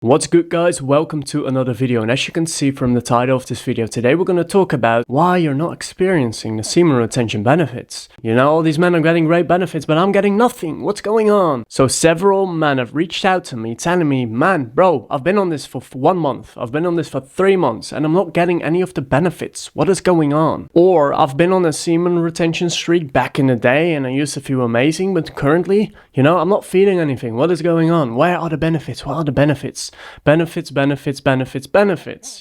What's good guys, welcome to another video, and as you can see from the title of this video, today we're going to talk about why you're not experiencing the semen retention benefits. You know, all these men are getting great benefits, but I'm getting nothing. What's going on? So several men have reached out to me telling me, man, bro, I've been on this for 1 month, I've been on this for 3 months, and I'm not getting any of the benefits. What is going on? Or I've been on a semen retention streak back in the day and I used to feel amazing, but currently, you know, I'm not feeling anything. What is going on? Where are the benefits? What are the benefits? Benefits,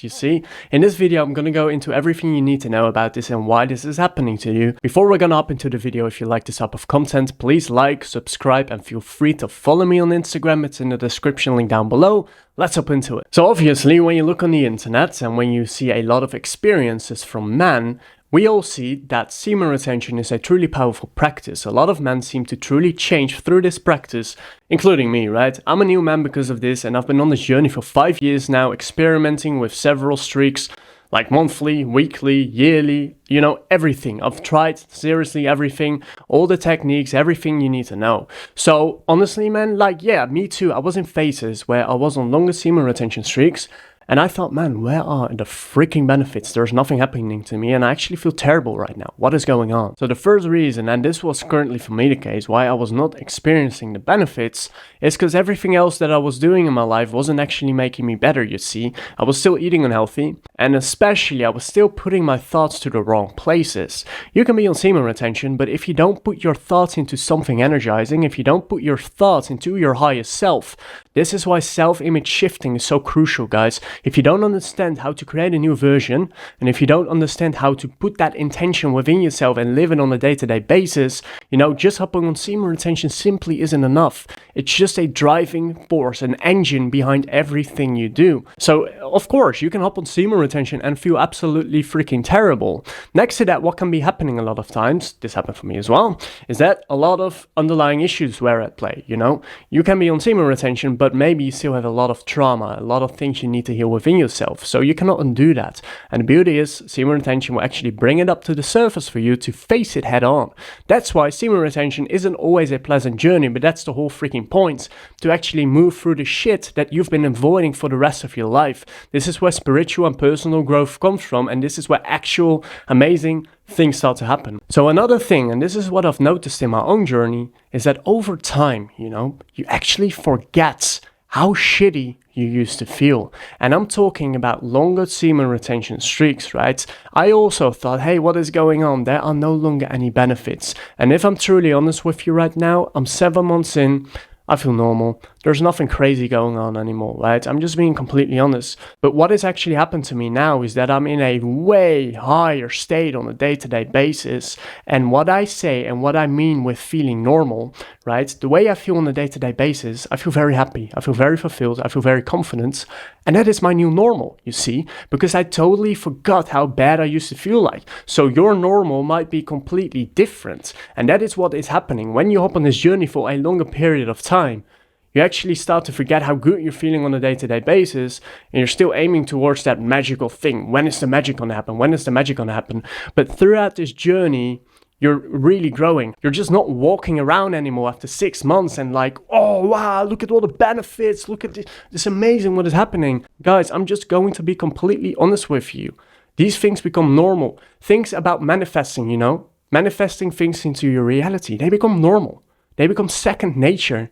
you see? In this video, I'm gonna go into everything you need to know about this and why this is happening to you. Before we're gonna hop into the video, if you like this type of content, please like, subscribe, and feel free to follow me on Instagram. It's in the description link down below. Let's hop into it. So obviously, when you look on the internet and when you see a lot of experiences from men, we all see that semen retention is a truly powerful practice. A lot of men seem to truly change through this practice, including me, right? I'm a new man because of this, and I've been on this journey for 5 years now, experimenting with several streaks, like monthly, weekly, yearly, you know, everything. I've tried seriously everything, all the techniques, everything you need to know. So honestly, man, like, yeah, me too. I was in phases where I was on longer semen retention streaks, and I thought, man, where are the freaking benefits? There's nothing happening to me and I actually feel terrible right now. What is going on? So the first reason, and this was currently for me the case, why I was not experiencing the benefits is because everything else that I was doing in my life wasn't actually making me better, you see. I was still eating unhealthy, and especially I was still putting my thoughts to the wrong places. You can be on semen retention, but if you don't put your thoughts into something energizing, if you don't put your thoughts into your highest self, this is why self-image shifting is so crucial, guys. If you don't understand how to create a new version, and if you don't understand how to put that intention within yourself and live it on a day-to-day basis, you know, just hopping on semen retention simply isn't enough. It's just a driving force, an engine behind everything you do. So, of course, you can hop on semen retention and feel absolutely freaking terrible. Next to that, what can be happening a lot of times, this happened for me as well, is that a lot of underlying issues were at play, you know? You can be on semen retention, but maybe you still have a lot of trauma, a lot of things you need to heal within yourself, so you cannot undo that. And the beauty is, semen retention will actually bring it up to the surface for you to face it head on. That's why semen retention isn't always a pleasant journey, but that's the whole freaking point, to actually move through the shit that you've been avoiding for the rest of your life. This is where spiritual and personal growth comes from, and this is where actual amazing things start to happen. So another thing, and this is what I've noticed in my own journey, is that over time, you know, you actually forget how shitty you used to feel. And I'm talking about longer semen retention streaks, right? I also thought, hey, what is going on? There are no longer any benefits. And if I'm truly honest with you right now, I'm 7 months in, I feel normal. There's nothing crazy going on anymore, right? I'm just being completely honest. But what has actually happened to me now is that I'm in a way higher state on a day-to-day basis. And what I say and what I mean with feeling normal, right? The way I feel on a day-to-day basis, I feel very happy. I feel very fulfilled. I feel very confident. And that is my new normal, you see? Because I totally forgot how bad I used to feel like. So your normal might be completely different. And that is what is happening. When you hop on this journey for a longer period of time, you actually start to forget how good you're feeling on a day-to-day basis, and you're still aiming towards that magical thing. When is the magic gonna happen? When is the magic gonna happen? But throughout this journey, you're really growing. You're just not walking around anymore after 6 months and like, oh wow, look at all the benefits, look at this amazing what is happening. Guys, I'm just going to be completely honest with you. These things become normal. Things about manifesting, you know, manifesting things into your reality, they become normal. They become second nature.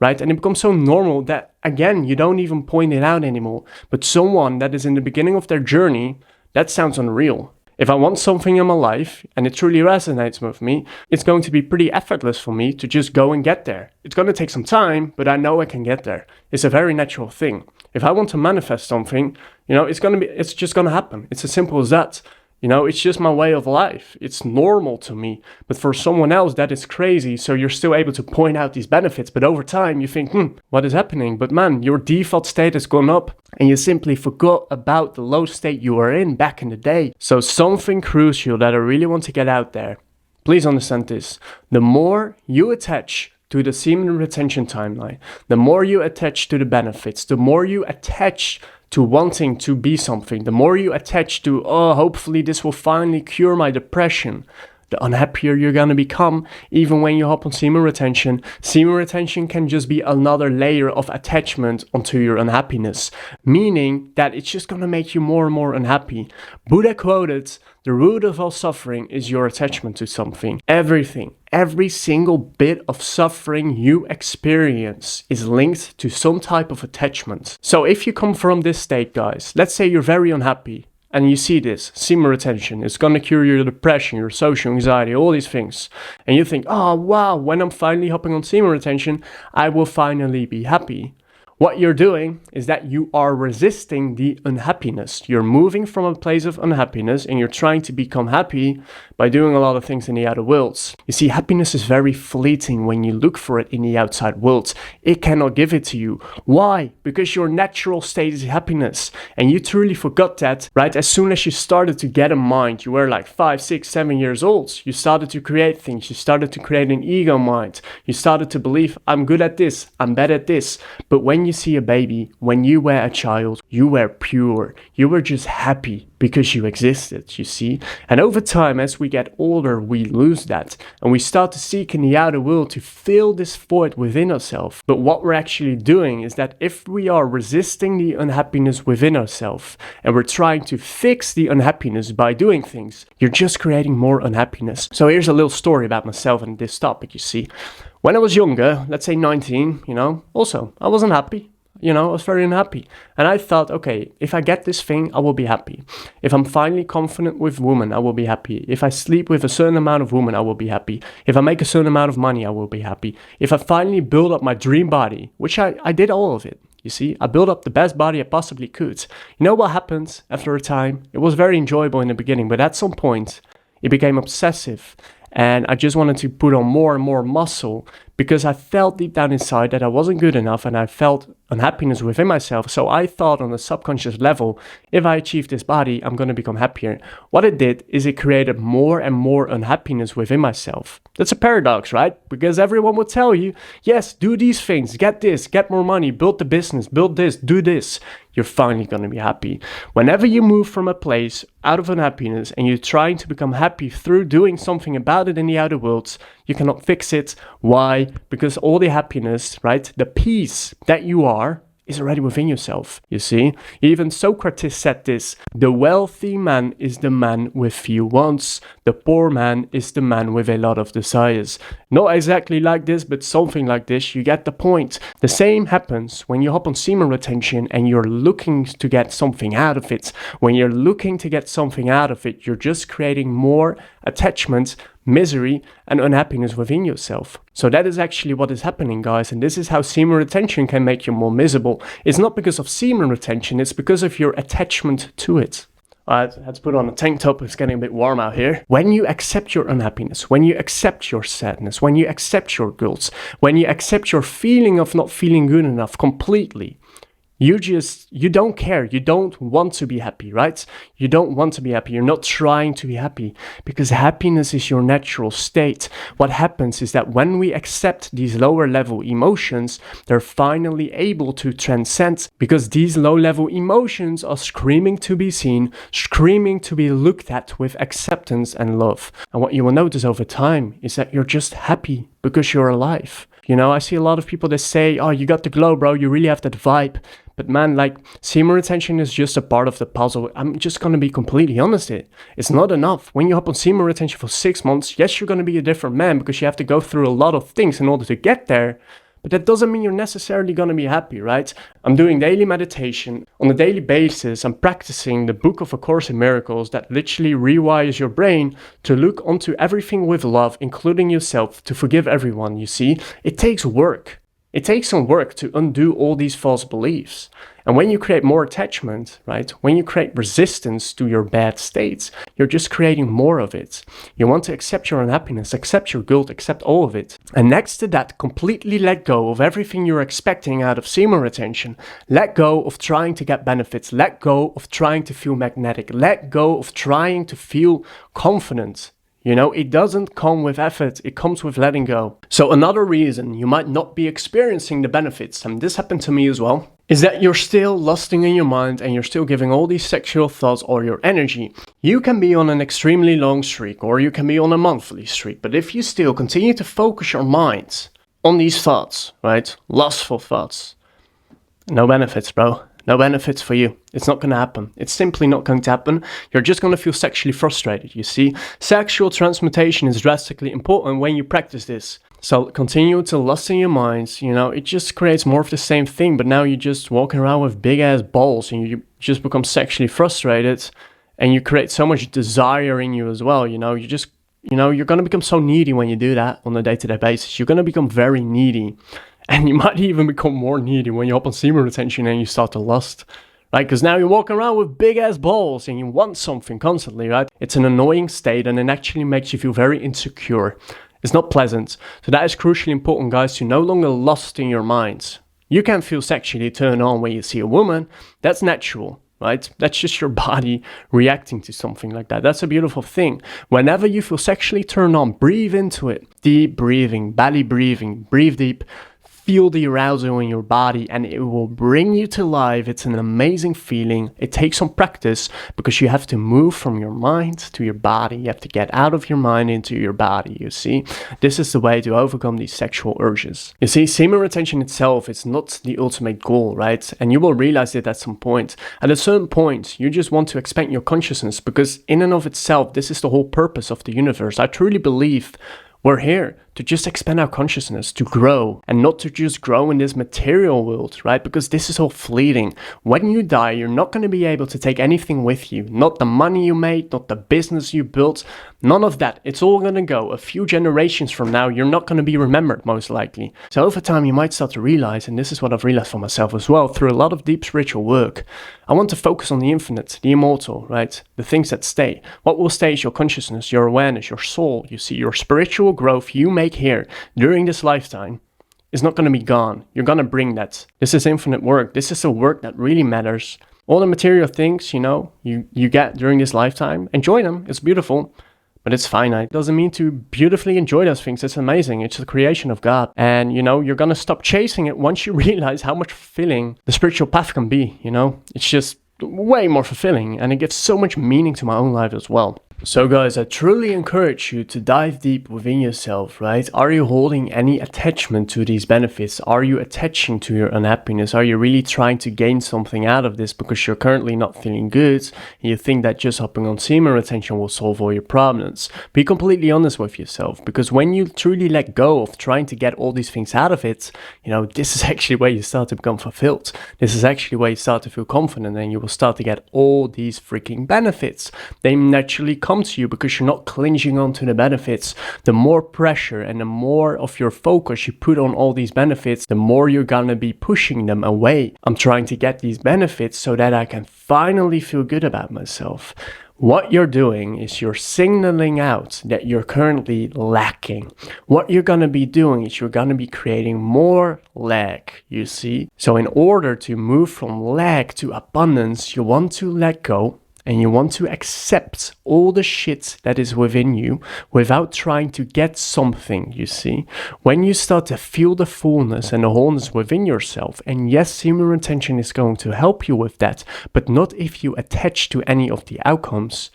Right? And it becomes so normal that, again, you don't even point it out anymore. But someone that is in the beginning of their journey, that sounds unreal. If I want something in my life and it truly resonates with me, it's going to be pretty effortless for me to just go and get there. It's going to take some time, but I know I can get there. It's a very natural thing. If I want to manifest something, you know, it's just going to happen. It's as simple as that. You know, it's just my way of life. It's normal to me. But for someone else, that is crazy. So you're still able to point out these benefits. But over time, you think, what is happening? But man, your default state has gone up and you simply forgot about the low state you were in back in the day. So something crucial that I really want to get out there. Please understand this. The more you attach to the semen retention timeline, the more you attach to the benefits, the more you attach to wanting to be something, the more you attach to, oh, hopefully this will finally cure my depression, the unhappier you're gonna become. Even when you hop on semen retention can just be another layer of attachment onto your unhappiness, meaning that it's just gonna make you more and more unhappy. Buddha quoted, "The root of all suffering is your attachment to something." Every single bit of suffering you experience is linked to some type of attachment. So if you come from this state, guys, let's say you're very unhappy, and you see this, semen retention, it's gonna cure your depression, your social anxiety, all these things. And you think, oh wow, when I'm finally hopping on semen retention, I will finally be happy. What you're doing is that you are resisting the unhappiness. You're moving from a place of unhappiness and you're trying to become happy by doing a lot of things in the outer worlds. You see, happiness is very fleeting when you look for it in the outside world. It cannot give it to you. Why? Because your natural state is happiness. And you truly forgot that, right? As soon as you started to get a mind, you were like 5, 6, 7 years old. You started to create things. You started to create an ego mind. You started to believe, I'm good at this, I'm bad at this. But when you see a baby, when you were a child, you were pure. You were just happy because you existed, you see. And over time, as we get older, we lose that. And we start to seek in the outer world to fill this void within ourselves. But what we're actually doing is that if we are resisting the unhappiness within ourselves, and we're trying to fix the unhappiness by doing things, you're just creating more unhappiness. So here's a little story about myself and this topic, you see. When I was younger, let's say 19, also, I wasn't happy. I was very unhappy. And I thought, okay, if I get this thing, I will be happy. If I'm finally confident with women, I will be happy. If I sleep with a certain amount of women, I will be happy. If I make a certain amount of money, I will be happy. If I finally build up my dream body, which I did all of it. You see, I built up the best body I possibly could. You know what happens after a time? It was very enjoyable in the beginning, but at some point, it became obsessive. And I just wanted to put on more and more muscle because I felt deep down inside that I wasn't good enough and I felt unhappiness within myself. So I thought on a subconscious level, if I achieve this body, I'm going to become happier. What it did is it created more and more unhappiness within myself. That's a paradox, right? Because everyone would tell you, yes, do these things, get this, get more money, build the business, build this, do this. You're finally going to be happy. Whenever you move from a place out of unhappiness and you're trying to become happy through doing something about it in the outer worlds, you cannot fix it. Why? Because all the happiness, right, the peace that you are, is already within yourself, you see. Even Socrates said this, the wealthy man is the man with few wants, the poor man is the man with a lot of desires. Not exactly like this, but something like this, you get the point. The same happens when you hop on semen retention and you're looking to get something out of it. When you're looking to get something out of it, you're just creating more attachment, misery and unhappiness within yourself. So that is actually what is happening, guys, and this is how semen retention can make you more miserable. It's not because of semen retention, it's because of your attachment to it. I had to put on a tank top, it's getting a bit warm out here. When you accept your unhappiness, when you accept your sadness, when you accept your guilt, when you accept your feeling of not feeling good enough completely, you don't care. You don't want to be happy, right? You don't want to be happy. You're not trying to be happy because happiness is your natural state. What happens is that when we accept these lower level emotions, they're finally able to transcend because these low level emotions are screaming to be seen, screaming to be looked at with acceptance and love. And what you will notice over time is that you're just happy because you're alive. I see a lot of people that say, oh, you got the glow, bro. You really have that vibe. But man, like, semen retention is just a part of the puzzle. I'm just going to be completely honest here. It's not enough. When you hop on semen retention for 6 months, yes, you're going to be a different man because you have to go through a lot of things in order to get there. But that doesn't mean you're necessarily going to be happy, right? I'm doing daily meditation. On a daily basis, I'm practicing the book of A Course in Miracles that literally rewires your brain to look onto everything with love, including yourself, to forgive everyone, you see. It takes work. It takes some work to undo all these false beliefs. And when you create more attachment, right, when you create resistance to your bad states, you're just creating more of it. You want to accept your unhappiness, accept your guilt, accept all of it. And next to that, completely let go of everything you're expecting out of semen retention. Let go of trying to get benefits. Let go of trying to feel magnetic. Let go of trying to feel confident. It doesn't come with effort, it comes with letting go. So another reason you might not be experiencing the benefits, and this happened to me as well, is that you're still lusting in your mind and you're still giving all these sexual thoughts all your energy. You can be on an extremely long streak or you can be on a monthly streak, but if you still continue to focus your mind on these thoughts, right? Lustful thoughts. No benefits, bro. No benefits for you. It's not going to happen. It's simply not going to happen. You're just going to feel sexually frustrated, you see. Sexual transmutation is drastically important when you practice this. So continue to lust in your minds, you know, it just creates more of the same thing, but now you're just walking around with big ass balls and you just become sexually frustrated and you create so much desire in you as well, you know, you're going to become so needy when you do that on a day-to-day basis. You're going to become very needy. And you might even become more needy when you hop on semen retention and you start to lust, right? Because now you're walking around with big ass balls and you want something constantly, right? It's an annoying state and it actually makes you feel very insecure. It's not pleasant. So that is crucially important, guys, to no longer lust in your minds. You can feel sexually turned on when you see a woman. That's natural, right? That's just your body reacting to something like that. That's a beautiful thing. Whenever you feel sexually turned on, breathe into it. Deep breathing, belly breathing, breathe deep. Feel the arousal in your body and it will bring you to life. It's an amazing feeling. It takes some practice because you have to move from your mind to your body. You have to get out of your mind into your body, you see. This is the way to overcome these sexual urges. You see, semen retention itself is not the ultimate goal, right? And you will realize it at some point. At a certain point, you just want to expand your consciousness because in and of itself, this is the whole purpose of the universe. I truly believe we're here to just expand our consciousness, to grow, and not to just grow in this material world, right? Because this is all fleeting. When you die, you're not going to be able to take anything with you. Not the money you made, not the business you built, none of that. It's all going to go. A few generations from now, you're not going to be remembered, most likely. So over time, you might start to realize, and this is what I've realized for myself as well, through a lot of deep spiritual work, I want to focus on the infinite, the immortal, right? The things that stay. What will stay is your consciousness, your awareness, your soul. You see, your spiritual growth you make here during this lifetime is not going to be gone. You're going to bring that. This is infinite work. This is the work that really matters. All the material things, you know, you get during this lifetime, enjoy them. It's beautiful, but it's finite. It doesn't mean to beautifully enjoy those things. It's amazing. It's the creation of God. And, you know, you're going to stop chasing it once you realize how much fulfilling the spiritual path can be, you know. It's just way more fulfilling and it gives so much meaning to my own life as well. So guys, I truly encourage you to dive deep within yourself, right? Are you holding any attachment to these benefits? Are you attaching to your unhappiness? Are you really trying to gain something out of this because you're currently not feeling good and you think that just hopping on semen retention will solve all your problems? Be completely honest with yourself, because when you truly let go of trying to get all these things out of it, you know, this is actually where you start to become fulfilled. This is actually where you start to feel confident and you will start to get all these freaking benefits. They naturally come to you because you're not clinging on to the benefits. The more pressure and the more of your focus you put on all these benefits, the more you're gonna be pushing them away. I'm trying to get these benefits so that I can finally feel good about myself. What you're doing is you're signaling out that you're currently lacking. What you're going to be doing is you're going to be creating more lack, you see? So in order to move from lack to abundance, you want to let go and you want to accept all the shit that is within you without trying to get something, you see. When you start to feel the fullness and the wholeness within yourself, and yes, semen retention is going to help you with that, but not if you attach to any of the outcomes.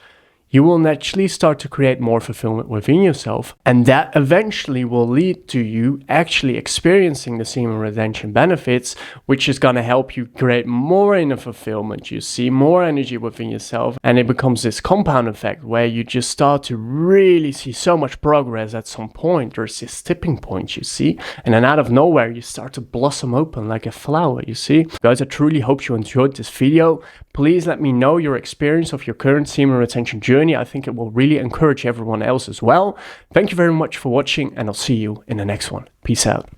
You will naturally start to create more fulfillment within yourself, and that eventually will lead to you actually experiencing the semen retention benefits, which is going to help you create more inner fulfillment. You see more energy within yourself, and it becomes this compound effect where you just start to really see so much progress at some point. There's this tipping point, you see, and then out of nowhere you start to blossom open like a flower, you see. Guys, I truly hope you enjoyed this video. Please let me know your experience of your current semen retention journey. I think it will really encourage everyone else as well. Thank you very much for watching, and I'll see you in the next one. Peace out.